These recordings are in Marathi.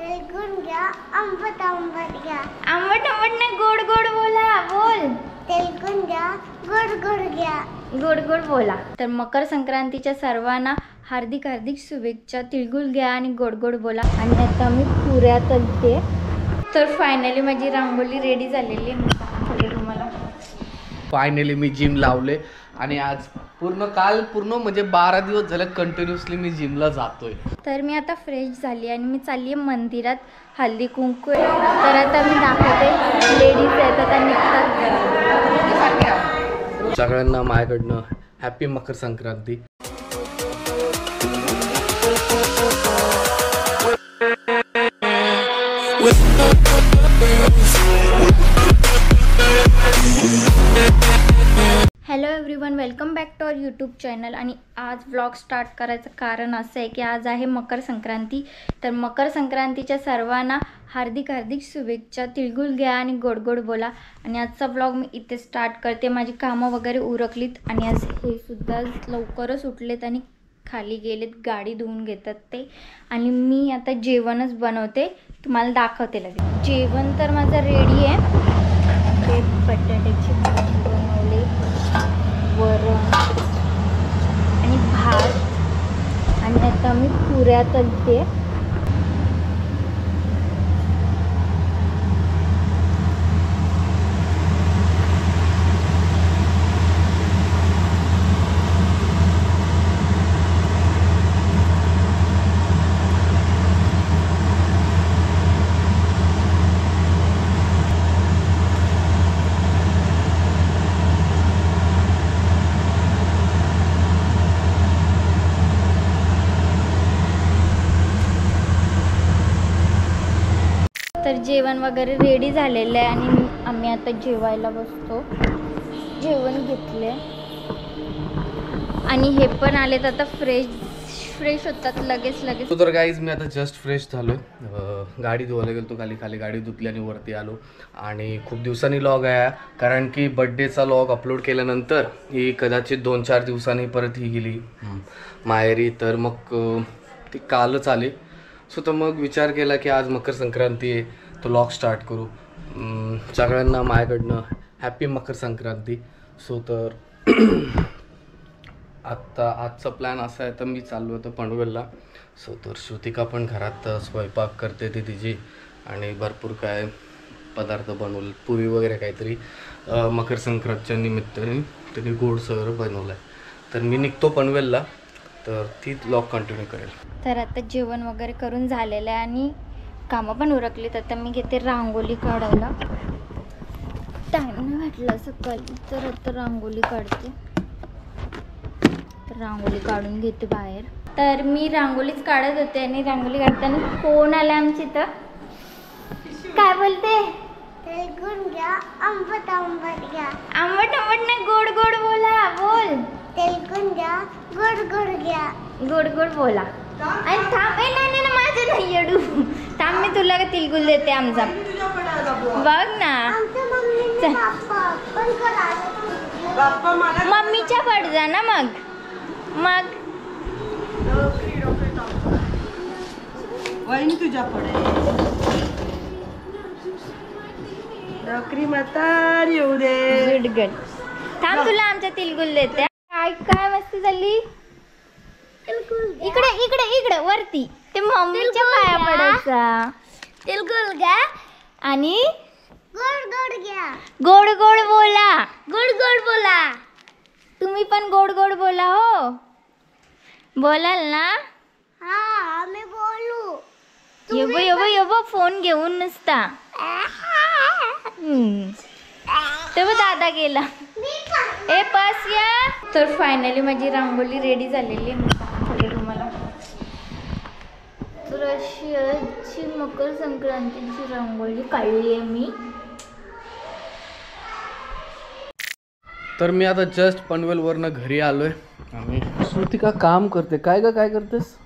तेलगुन घ्या, आंबट आंबट घ्या. आंबट आंबट नाही, गोड गोड बोला. बोल. तेलगुन घ्या, गोड गोड घ्या. गोड गोड बोला. तर मकर संक्रांतीच्या सर्वांना हार्दिक हार्दिक शुभेच्छा. तिळगुळ घ्या आणि गोड गोड बोला. आणि आता मी पुऱ्या तळते. तर फायनली माझी रांगोळी रेडी झालेली आहे. तुम्हाला फायनली मी जिम लावले आणि आज काल पूर्ण म्हणजे 12 दिवस झाले कंटिन्युअसली मी जिमला जातोय. तर मी आता फ्रेश झाली आणि मी चालली आहे मंदिरात. हल्दी कुंकू आहे. तर आता मी दाखवते लेडीज आहेत आता निघतात. सगळ्यांना माझ्याकडनं happy Makar Sankranti. Hello everyone, welcome back to our YouTube channel. आणि आज व्लॉग स्टार्ट करायचं कारण असं आहे की आज आहे मकर संक्रांती. तर मकर संक्रांतीच्या सर्वांना हार्दिक हार्दिक शुभेच्छा. तिळगुळ घ्या आणि गोड गोड बोला. आणि आजचा व्लॉग मी इथे स्टार्ट करते. माझी कामं वगैरे उरकलीत आणि आज हे सुद्धा लवकरच उठलेत आणि खाली गेलेत, गाडी धुवून घेतात ते. आणि मी आता जेवणच बनवते, तुम्हाला दाखवते लगेच. जेवण तर माझं रेडी आहे. ते बटाट्याची भाजी बनवली, वरण आणि भात. आणि आता मी पुऱ्या तळते. तर जेवण वगैरे रेडी झालेलं आहे आणि आम्ही आता जेवायला बसतो. जेवण घेतले आणि हे पण आलेत आता फ्रेश होतात लगेच. तर गाईज मी आता जस्ट फ्रेश झालो. गाडी धुवायला गेलो, खाली गाडी धुतली आणि वरती आलो. आणि खूप दिवसांनी लॉग आहे कारण की बड्डेचा लॉग अपलोड केल्यानंतर ही कदाचित 2-4 दिवसांनी परत ही गेली माहेरी. तर मग ती कालच आली. सो तर मग विचार केला की आज मकर संक्रांती आहे, तो लॉग स्टार्ट करू. सगळ्यांना माझ्याकडनं हॅपी मकर संक्रांती. सो तर आजचा प्लॅन असा आहे, तर मी चाललो होतो पनवेलला. सो तर श्रुतिका पण घरात स्वयंपाक करते ती तिची. आणि भरपूर काय पदार्थ बनवले, पुरी वगैरे काहीतरी मकर संक्रांतीच्या निमित्ताने त्यांनी गोडसर बनवलं आहे. तर मी निघतो पनवेलला, तर ती ब्लॉग कंटिन्यू करेल. तर आता जेवण वगैरे करून झालेलं आहे आणि कामं पण उरकलीत. आता मी घेते रांगोळी काढायला. टाईम नाही भेटला सकाळी, तर आता रांगोळी काढते. तर रांगोळी काढून घेते बाहेर. तर मी रांगोळीच काढत होते आणि रांगोळी काढताना कोण आले आमची. तर काय बोलते? तेलगुन घ्या, आंबट आंबट घ्या. आंबट आंबट नाही, गोड गोड बोला. बोल. तेलगुन घ्या, गोड गोड घ्या. गोड गोड बोला. आणि थांब, नाही माझं नाही येडू. थांब, मी तुला तिळगुळ देते आमचा. बघ ना, मम्मीच्या पड जा ना. मग वहिनी तुझ्या पडे नोकरी माता येऊ दे. गुड. थांब, तुला आमचा तिळगुळ देते. काय मस्ती झाली. इकडे वरती ते मम्मीच्या पाया पडायचा. तेलगुन घ्या आणि गोड गोड घ्या. गोड गोड बोला. गोड गोड बोला. तुम्ही पण गोड गोड बोला. हो, बोलाल ना. हा, आम्ही बोलू. येबो फोन घेऊन नसता. तेव्हा दादा गेला. ए बस या. तर फायनली माझी रांगोळी रेडी झालेली आहे तुम्हाला. तर अशी मकर संक्रांतीची रांगोळी काढली आहे मी. तर मी आता जस्ट पनवेलवरनं घरी आलोय आणि श्रुतिका काम करते. काय करतेस?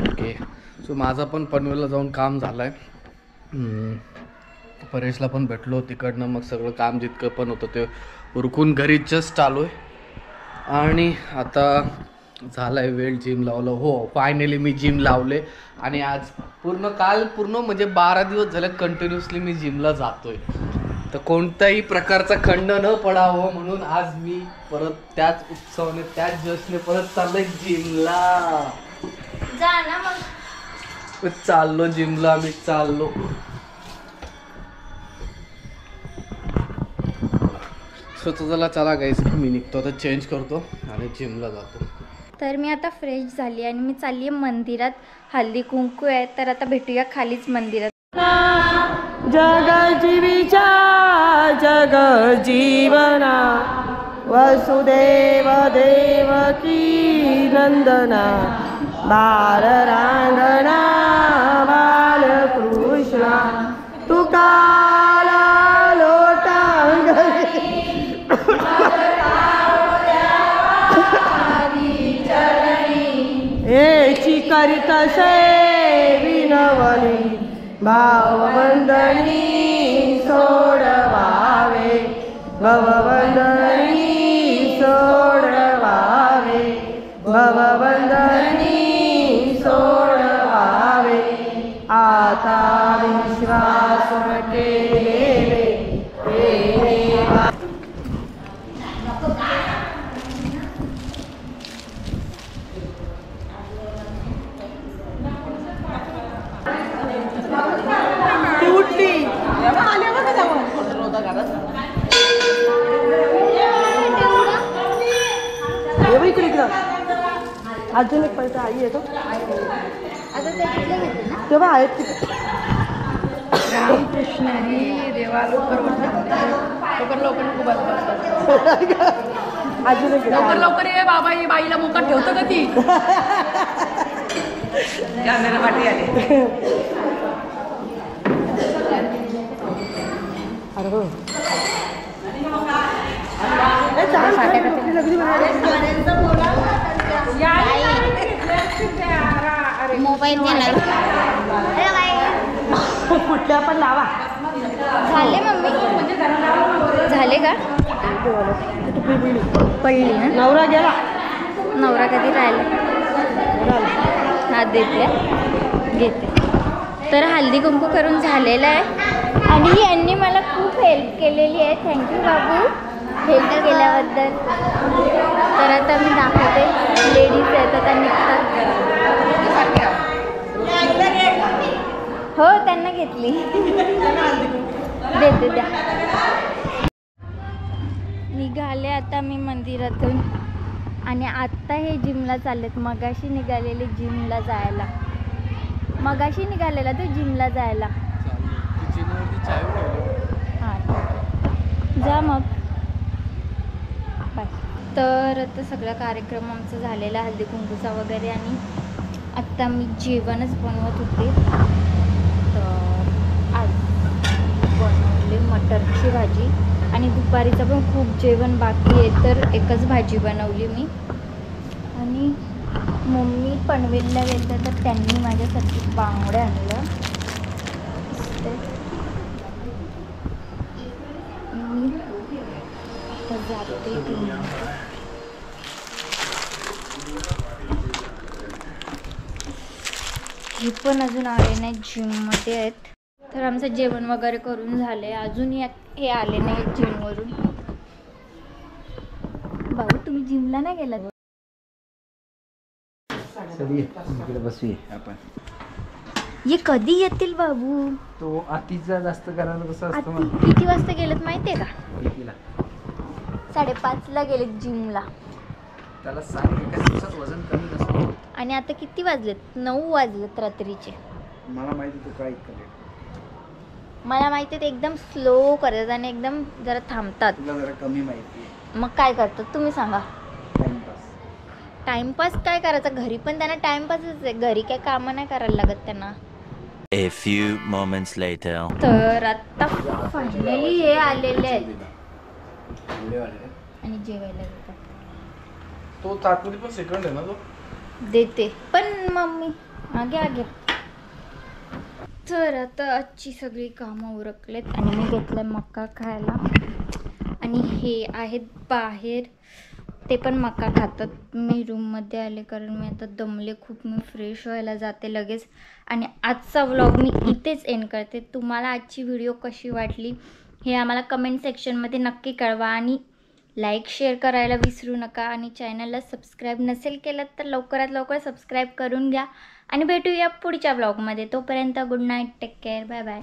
ओके. सो माझा पण पनवेलला जाऊन काम झालं आहे. परेशला पण भेटलो तिकडनं. मग सगळं काम जितकं पण होतं ते उरकून घरी जस्ट आलो आहे. आणि आता झालाय वेळ जिम लावलं. हो फायनली मी जिम लावले आणि आज काल पूर्ण म्हणजे 12 दिवस झाले कंटिन्युअसली मी जिमला जातोय. तर कोणत्याही प्रकारचा खंड न पडावं म्हणून आज मी परत त्याच उत्सवाने त्याच जशने परत चाललोय जिमला. जा ना मग. चाललो जिमला मी चाललो. चला गाईस मी निघतो आता, चेंज करतो आणि जिमला जातो. तर मी आता फ्रेश झाली आणि मी चालली आहे मंदिरात. हल्दी कुंकू आहे तर आता भेटूया खालीच मंदिरात. जग जीविचा जग जीवना वसुदेव देवकी नंदना बाल रांगणा बालकृष्णा तुकाला लोटांगणी एची करीत विनवणी भाववंदनी सोडवावे भववंदनी सोडवावे भववंदनी सोडवावे आता विश्वास केले अजून एक पैसा आई येतो तेव्हा आहेत तिथे. रामकृष्ण हरी देवा लवकर लवकर नको अजून एक लवकर लवकर ये बाबा, ही बाईला मोकाट ठेवतं का ती. कॅमेरा पाठी आले. अरे हो मोबाईल कुठल्या पण लावा. झाले मम्मी, झाले का? पडली ना. नवरा गेला. नवरा कधी राहिला. हा देते घेते. तर हल्दी कुंकू करून झालेला आहे आणि यांनी मला खूप हेल्प केलेली आहे. थँक्यू बाबू हेल्प केल्याबद्दल. तर आता मी दाखवते. लेडीज आहेत आता निघतात. हो त्यांना घेतली. देते द्या. निघाले आता मी मंदिरातून आणि आत्ता हे जिमला चाललेत. मगाशी निघालेले जिमला जायला. मगाशी निघालेला तो जिमला जायला. हां जा मग बाय. तर आता सगळा कार्यक्रम आमचा झालेला हळदी कुंकूचा वगैरे आणि आत्ता मी जेवणच बनवत होते. तर आज बनवली मटरची भाजी आणि दुपारीचं पण खूप जेवण बाकी आहे तर एकच भाजी बनवली मी. आणि मम्मी पनवेलला गेलं तर त्यांनी माझ्यासाठी बांगडे आणलं. मी आता जाते हे पण अजून आले नाही, जिममध्ये आहेत. तर आमचं जेवण वगैरे करून झाले. अजून हे आले नाही जिमवरून. भाऊ तुम्ही जिमला नाही गेलात? बसूया आपण. ये कधी येतील बाबू? तो अतिचा जास्त करायला कसं असतं आती किती वाजता गेलेत माहितीये का? 5:30ला गेलेत जिमला. त्याला सांग एका दिवसात वजन कमी नसतं. आणि आता किती वाजलेत? 9 वाजलेत रात्रीचे. मला माहिती तू काय करेल. मला माहिती ते एकदम स्लो करतात आणि एकदम जरा थांबतात. तुला जरा कमी माहिती आहे. मग काय करतात तुम्ही सांगा? टाइमपास. टाइमपास काय करायचा? घरी पण त्यांना टाइमपासच आहे. घरी काय कामं नाही करायला लागत त्यांना. A few moments later. तर आता फायनली हे आलेले आहेत आणि जेवायला देतात. तो तात्पुरती पण सेकंड आहे ना तो. देते पण मम्मी आगे आगे. तर आता आजची सगळी कामं उरकलेत आणि मी घेतलं मका खायला. आणि हे आहेत बाहेर ते पण मका खातात. मी रूममध्ये आले कारण मी आता दमले खूप. मी फ्रेश व्हायला जाते लगेच. आणि आजचा व्लॉग मी इथेच एंड करते. तुम्हाला आजची व्हिडिओ कशी वाटली हे आम्हाला कमेंट सेक्शनमध्ये नक्की कळवा. आणि लाईक शेअर करायला विसरू नका. आणि चॅनलला सबस्क्राईब नसेल केलं तर लवकरात लवकर सबस्क्राईब करून घ्या. आणि भेटूया पुढच्या व्लॉगमध्ये. तोपर्यंत good night, take care, bye bye.